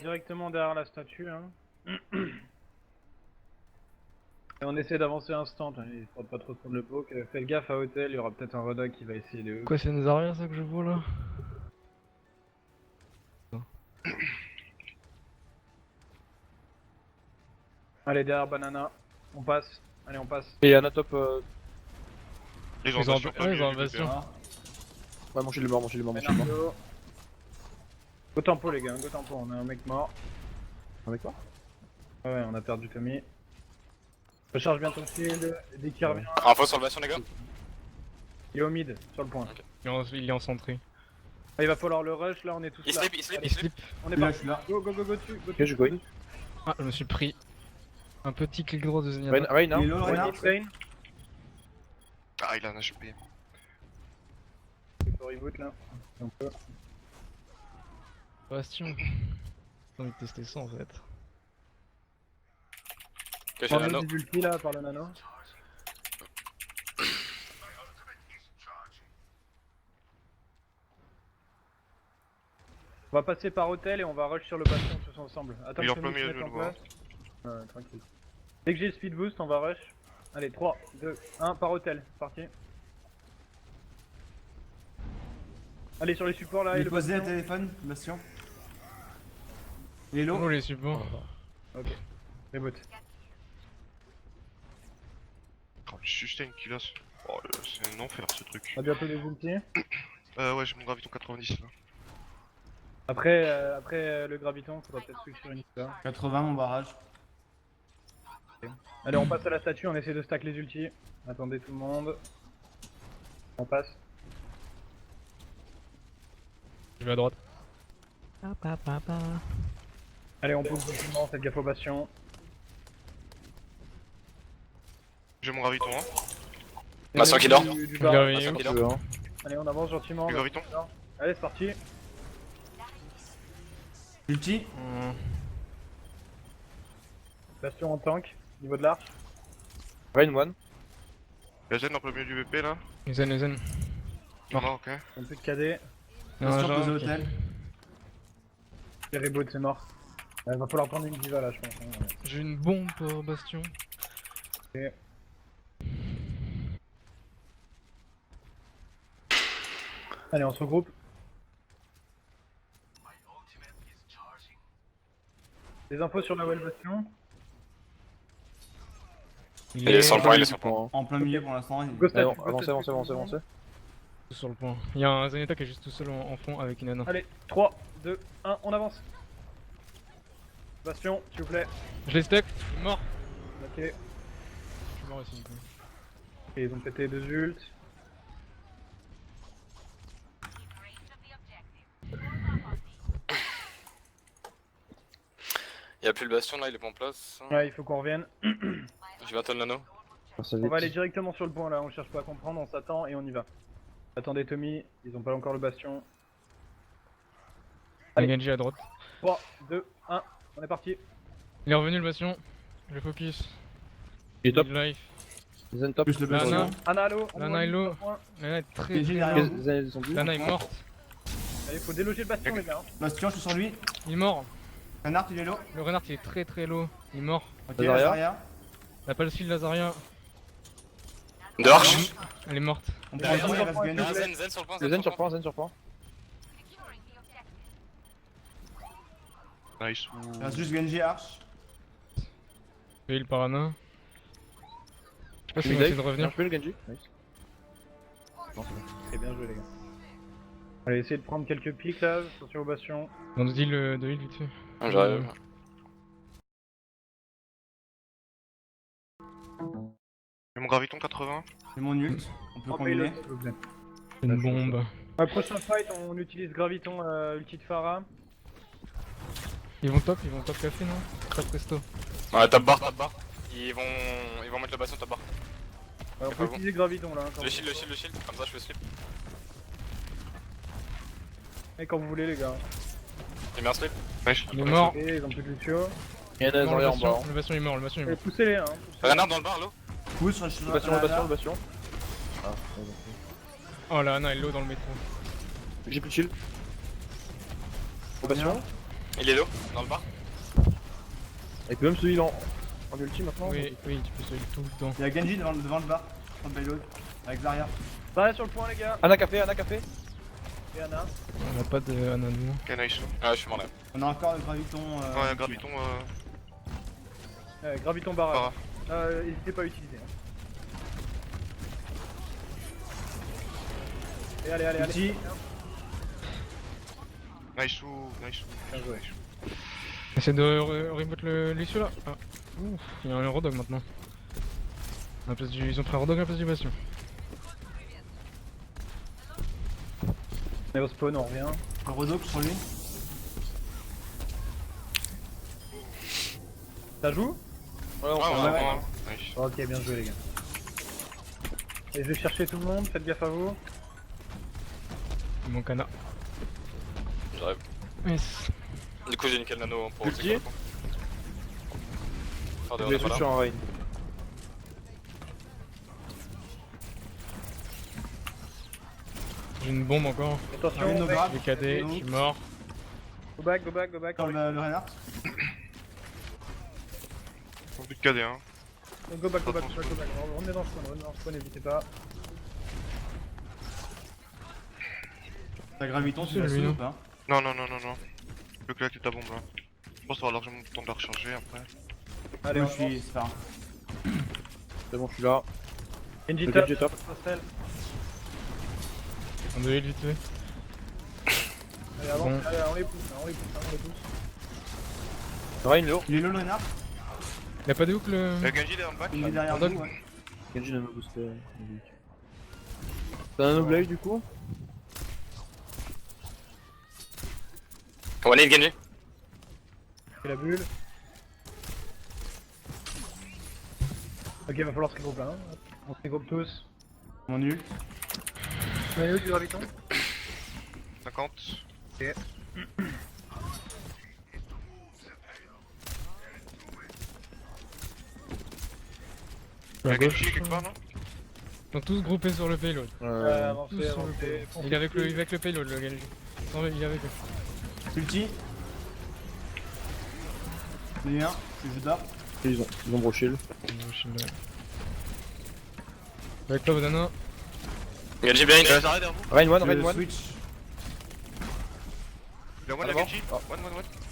directement derrière la statue. Hein. Et on essaie d'avancer instant, hein, histoire de pas trop se prendre le poke. Faites gaffe à hôtel, il y aura peut-être un Rodak qui va essayer de... Quoi, c'est Nazarien ça que je vois là? Allez, derrière Banana, on passe. Allez, on passe. Et Anatop. Ils ont Ils ont bastion, ouais, ils ont du bastion. BPA. Ouais, mon shield est mort, mon shield est mort, mon shield est mort. Bernardo. Go tempo les gars, go tempo, on a un mec mort. Avec quoi? Ouais, on a perdu Tommy. Recharge bien ton shield, dès qu'il revient. Info sur le bastion, les gars. Il est au mid, sur le point. Ok. Il est en centré. Ah, il va falloir le rush, là on est tous Il là. slip, il slip, Allez, il slip. on est Là, parti. je suis là. Go, go, go, go dessus, go Ok, je go in. Ah, je me suis pris un petit clic droit de Rain, Zenyatta. Rain, Il est hein. low, One Reinhardt. hit lane. Ah, il a un HP. Il faut reboot là. Un peu. Bastion. J'ai envie de tester ça en fait. Ok, j'ai Prends un nano. des ultis là par le nano. On va passer par hôtel et on va rush sur le bastion tous ensemble. Attends Il est en que plein Tommy milieu, se je mette le en vois. place. Ouais, tranquille. Dès que j'ai le speed boost, on va rush. Allez, 3, 2, 1 par hôtel, c'est parti. Allez sur les supports là Il et est le posé à bastion. téléphone, Bastion. Il est low. Oh les supports. Ok, reboot. Oh, le sustain qu'il a. Oh, c'est un enfer ce truc. On a bientôt des ultis. Ouais, j'ai mon graviton 90 là. Après le graviton, faudra peut-être switch sur une là. 80 mon barrage. Allez, on passe à la statue, on essaie de stack les ultis. Attendez tout le monde. On passe. Je vais à droite. Allez, on pousse doucement, faites gaffe au bastion. J'ai mon graviton, hein. Bastion qui dort. Du bas. Gravi- Bastion qui Je dort. veux, hein. Allez, on avance gentiment. Du graviton. Allez, c'est parti. Ulti. Bastion en tank, niveau de l'arche. Rain one. La gêne en plein milieu du VP là. Zen. Il est mort, ok. Un peu de KD. Bastion posé ok. hôtel. Les reboot, c'est mort. Va falloir prendre une diva là, je pense. Hein. J'ai une bombe pour Bastion. Allez, on se regroupe. Des infos sur la well bastion. Il est sur le point, il est sur le point. Point, hein. En plein milieu pour l'instant. Go Allez, statue, on- go avancez, statue, avancez, tout avancez, le monde. avancez. Tout sur le point. Il y a un Zenyatta qui est juste tout seul en fond avec une nana. Allez, 3, 2, 1, on avance. Bastion, s'il vous plaît. Je l'ai stuck, il est mort. Ok. Je suis mort aussi du coup. Ok, ils ont pété 2 ults. Y'a plus le bastion là, il est pas en place. Ouais, il faut qu'on revienne. J'ai 20 tonnes nano. Ça On va aller vite. directement sur le point là, on cherche pas à comprendre, on s'attend et on y va. Attendez Tommy, ils ont pas encore le bastion. Allez, Genji à droite. 3, 2, 1, on est parti. Il est revenu le Bastion. Je focus. Il est top. Mid life. Zen top. Plus le Lana. bastion. Anna, allo, on Lana voit est une low. point. Lana est très Genji très derrière low. vous. Zen est descendu. Lana est morte. Allez, faut déloger le bastion les gars. Bastion, je suis sur lui. Il est mort. Reinhardt, il est low. Le renard il est très très low. Il est mort. Ok, Lazaria. Lazaria. Il a pas le skill Lazaria. Dehors. Elle est morte. On peut Ouais, retourner, il ouais, reste ouais, Genji. Ah, Zen sur le point. Zen surprend, Zen surprend. Nice. Il reste juste Genji Arch. Et il parana. Je sais pas si Tu ils vont essayer de revenir. Je peux le Genji. Nice. Très bien joué les gars. Allez, essayez de prendre quelques pics là, attention au bastion. Dans de heal vite fait. Ah, j'arrive. J'ai mon graviton 80. C'est mon ult. On peut Remplis-le, combiner. s'il vous plaît. Une bombe. Prochain fight, on utilise Graviton ulti de Pharah. Ils vont top café non? Top presto. Ouais, top bar, top bar. Ils vont mettre le bastion top bar. On peut utiliser Graviton là. Quand Le shield, comme ça je fais slip. Et quand vous voulez les gars. J'ai bien slip. Nice. Il est mort. Ok, ils ont plus de Lucio. Il y en a Mort, un le en bas. Bastion. hein. Le Bastion est mort, le Bastion est Allez, mort. poussez-les hein. Renard dans le bar, l'eau. Pousse sur Le bastion, le bastion, le bastion. Ah, Oh la Anna est low dans le métro. j'ai plus de shield. Le bastion. Il est low, dans le bar. Il peut même se heal en ulti maintenant. Oui, oui, tu peux sauver tout le temps. Il y a Genji devant le bar, en payload, avec Zarya. Zarya sur le point, les gars. Ana café, Ana café. Et Ana. On a pas de Ana nous. Ok, nice. Ah, je suis mort là. On a encore le graviton. Ouais, graviton. Graviton barrage. Para. N'hésitez pas à utiliser. Hein. Et allez, allez, Ulti. allez. Nice ou. Nice ou. Bien joué. Essaye de remote l'issue là. Ah. Ouf, il y a un Rodog maintenant. À la place du... Ils ont pris un Rodog à la place du Bastion. On est au spawn, on revient. Le Rodok sur lui. Ça joue? Ouais, Ouais, on on ouais. a bon. Nice. Ok, bien joué, les gars. Et je vais chercher tout le monde, faites gaffe à vous. Il manque Ana. J'arrive. Yes. Du coup, j'ai niqué le nano pour Ulti. sécuriser. Pardon, Je on l'ai est pas su là. sur un rain. J'ai une bombe encore. Attention, Arrive nos mec. bras. J'ai KD, je suis mort. Go back, go back, go back. Dans le Reinhardt. Faut plus de KD, hein. Go back, go back, go back, go back. Revenez dans le spawn, revenez dans le spawn, n'hésitez pas. T'as graviton, tu C'est l'as lui, sauvé non ou pas? Non, non, non, non, non. Je peux claquer ta bombe là. Je pense avoir largement le temps de la recharger après. Allez, Moi, on je suis. C'est pas grave. C'est bon, je suis là. Genji Le top, Genji top. Postel. On devait vite fait. Allez, avance, Bon. allez, on les pousse, on les pousse, on les pousse. Rain low. Il est low le Reinhardt. Y'a pas de hook le. Genji il est dans le back. Il est derrière Rodok. nous, ouais. Genji nano booster. T'as un nano blade du coup? One hit Genji. Fais la bulle. Ok, va falloir se regrouper là. Hein. On se regroupe tous. Mon ult. On est où du graviton? 50. À Y'a gauche. Genji quelque part, non? Ils sont tous groupés sur le payload. Avancez, Tous sur le avancez. payload. foncez. Il est avec le payload, le Genji. Il est avec eux. Ulti. Il y a un, je dors. Ils ont bro shield. Bon, je suis là. Avec toi, Bodana. Genji blind. Zarya derrière vous. Rain 1, Rain Je 1. switch. Il y a one, Allez, la Genji. One.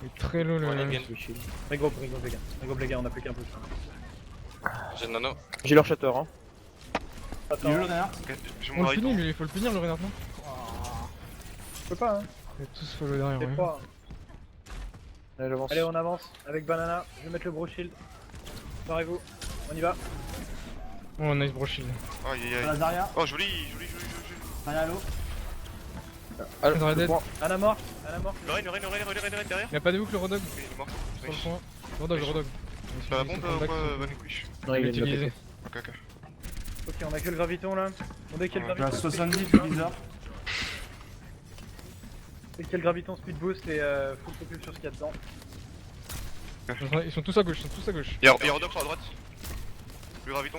Il est très low le. Ouais, Genji. Regroupe les gars. Regroupe les gars, on a plus qu'un peu. J'ai le nano. J'ai leur shatter hein. Il est low le Attends, Reinhardt. Ok, j'ai On mon le raid. finit, lui, il faut le finir le Renard, non? je peux pas, hein. Ils sont tous follow derrière, C'est ouais. froid. Allez, j'avance. Allez, on avance avec Banana. Je vais mettre le bro shield. Barrez-vous. On y va. Oh, nice bro shield. Aïe aïe Voilà aïe. Zarya. Oh, joli. Zarya low. Ah, Zarya le dead. point. Anna mort. Anna mort. Le raid derrière. Il a pas de hook le Rodog Ok, il est mort. sur le Nice. point. Le Rodog. T'as la bombe ou quoi, Vanquish? Non, il Il est est utilisé. Ok, ok. Ok, on a que le graviton là. On dès qu'il y a le Tu as graviton. 70 speed boost, Blizzard. Dès qu'il y a le graviton speed boost et full focus sur ce qu'il y a dedans. Ils sont tous à gauche, Il y a Rodok sur la droite. Le graviton.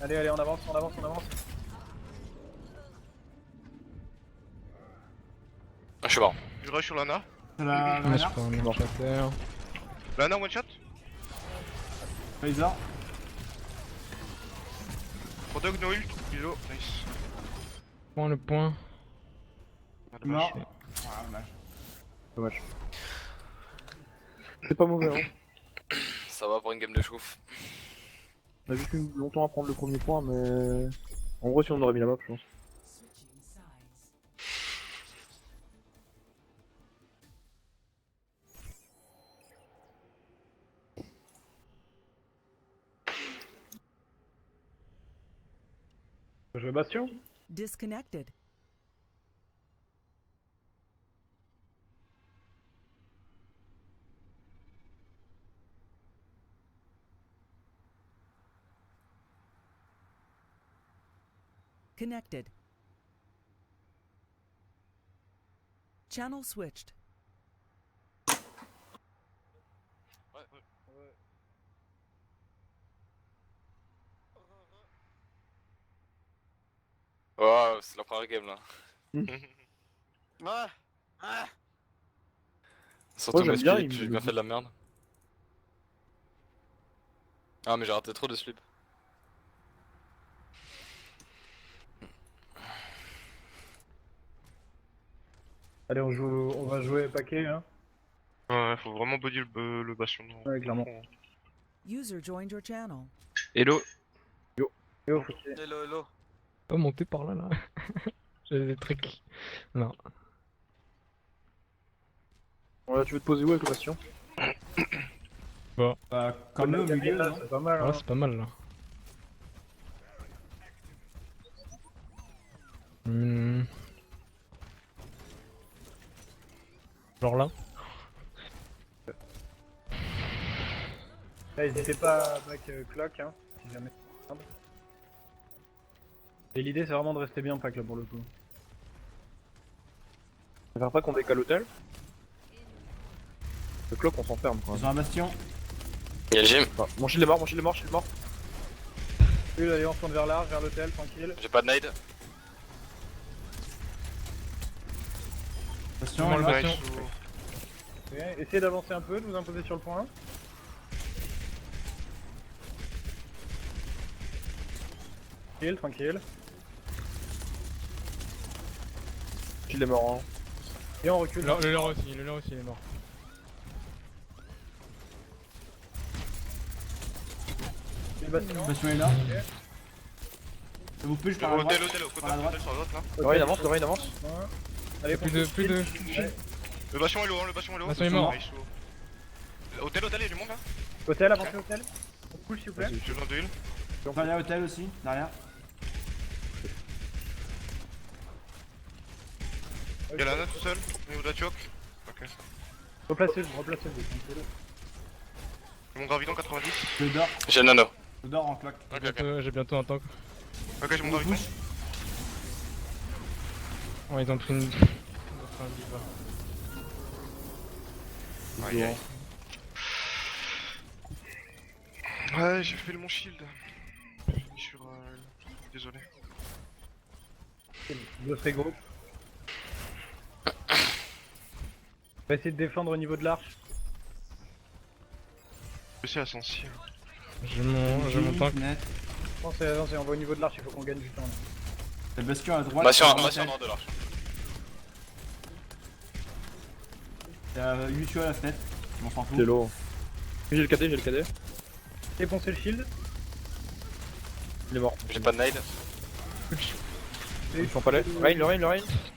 Allez, allez, on avance, on avance, on avance. Ah, je suis mort. Je rush sur Lana. C'est la Ouais, je Reinhardt. prends un marche à terre. Lana one shot. Blizzard. Rodok no ult. Il est low. Nice. Prends le point. Ah, dommage. Mort. Ah, dommage. Dommage. C'est pas mauvais hein. Ça va pour une game de chouf. On a juste mis longtemps à prendre le premier point mais... En gros si on aurait mis la map je pense. Je veux Bastion. Disconnected. Connected. Channel switched. Oh, c'est la première game là. Surtout j'aime mes bien, splits, il j'ai me- bien fait de la merde. Ah mais j'ai raté trop de slips. Allez, on va jouer paquet, hein. Ouais, faut vraiment body le bastion. Ouais, clairement. User joined your channel. Hello. Yo, faut qu'il- Hello hello. Oh, monter par là, là. J'ai des tricks. Non. Ouais, tu veux te poser où avec le bastion? Bah, comme là au milieu, là, non? c'est pas mal, Ah, hein. c'est pas mal là. Hmm. Genre là. Là, n'hésitez pas à back clock, hein, si jamais. Et l'idée, c'est vraiment de rester bien pack là pour le coup. Ça fait pas qu'on décale l'hôtel? Le clock, on s'enferme quoi. Ils ont un bastion. Y'a le gym. Ah, mon shield est mort, mon shield est mort, shield est mort. Lui, allez, on se tourne vers l'arche, vers l'hôtel, tranquille. J'ai pas de nade. Bastion, Comment il le va. bastion? Ok, essayez d'avancer un peu, de vous imposer sur le point 1. Tranquille, tranquille. Shield est mort, hein. Et on recule. Le leur aussi, il est mort. Le bastion. Le bastion est là. Ça vous push par la droite. Hôtel, au côté, Par la droite. hôtel sur la droite là. Lorraine avance, Lorraine avance. Ouais. Allez, Plus de. Ouais. Le bastion est low, hein, le bastion est low. Bastion est mort. Nice, low. Hôtel, il y a du monde là. Hôtel, avancez hôtel. On push s'il vous plaît. J'ai besoin de heal. Derrière hôtel aussi, derrière. Y'a la nana tout seul, au niveau de la choc. Ok. Replacez-le, replacez-le. Mon graviton 90. Je dors. J'ai le nano. Je dors en clock. Ok ok. J'ai bientôt un tank. Ok, j'ai mon On graviton. push. Ouais, ils ont pris une. Ils ont pris un diva. Aïe aïe. Ouais, j'ai fait mon shield. Sur. Désolé. Deux très gros. On va essayer de défendre au niveau de l'arche. Je sais, essentiel. J'ai mon tank. Net. Avancez, on va au niveau de l'arche, il faut qu'on gagne du temps. Là. Le bastion à droite. Bastion sur bastion l'hôtel. en de l'arche. T'as 8 tueurs à la fenêtre. Je m'en s'en fout. C'est low. J'ai le KD, j'ai le KD. Défoncez le shield. Il est mort. J'ai pas de nade. Ils sont pas là. Lorraine.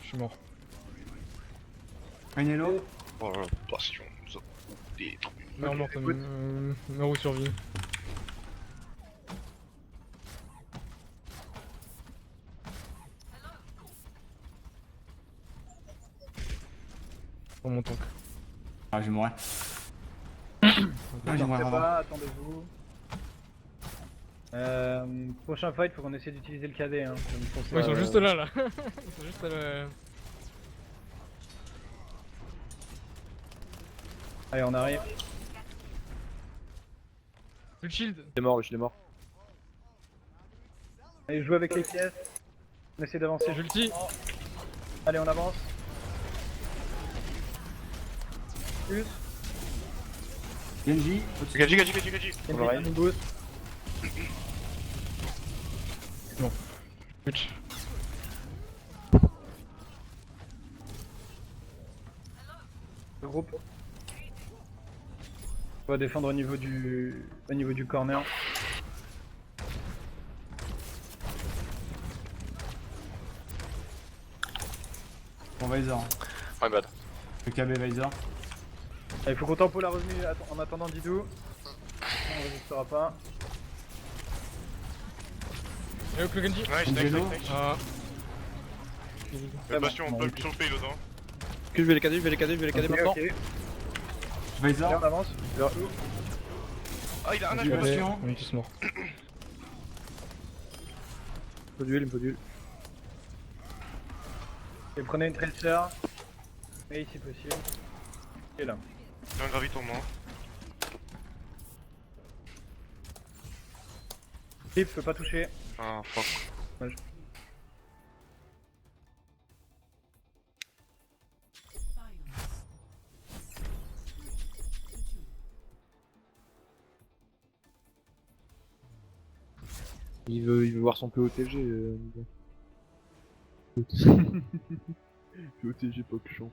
Je suis mort. Un hello. Oh là là, bastion, nous a détruit. Meurs mort, meurs ou survie. Pour mon tank. Ah, je vais mourir. Ah, je vais Partez mourir. pas, attendez-vous. Prochain fight, faut qu'on essaie d'utiliser le KD. Hein. Ouais, ils sont juste là là. Ils sont juste à la. Allez, on arrive. Le shield. Il est mort, le shield est mort. Allez, jouez avec les pièces. On essaie d'avancer. J'ai ulti. Allez, on avance. Plus. Genji. Gaji. Une boost. Switch. Le groupe. On va défendre au niveau du corner. Pour Visor. My bad. Le KB Visor. Il faut qu'on tempo la revenue en attendant Didou. On résistera pas. Et hop le Genji. Nice, Angelo. nice. Ah. Le bastion, on peut sur le payload hein. Que je vais les KD, je vais les KD maintenant. Ok. Allez, Visor. on avance. Ah, il a un Du âge. bastion. On est tous morts. Il me faut duel. Et prenez une tracer. Et si possible. Et là. J'ai un graviton mort. Flip, je peux pas toucher. Ah, fuck. Il veut voir son POTG. POTG pop champ.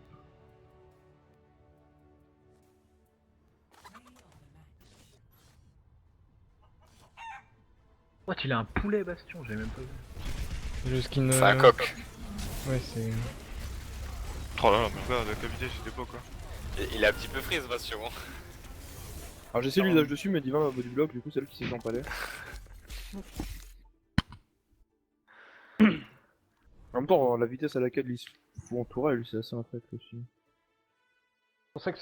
What, il a un poulet bastion, j'ai même pas vu. Le skin. C'est un coq. Ouais, c'est. Oh là là, mais gars, la qualité cette époque quoi. Il est un petit peu frise, Bastion. Alors j'essaie l'usage dessus, mais Diva m'a body block, du coup c'est elle qui s'est fait empaler. En même temps, la vitesse à laquelle il se fout entourer, lui c'est assez infect aussi. C'est pour ça que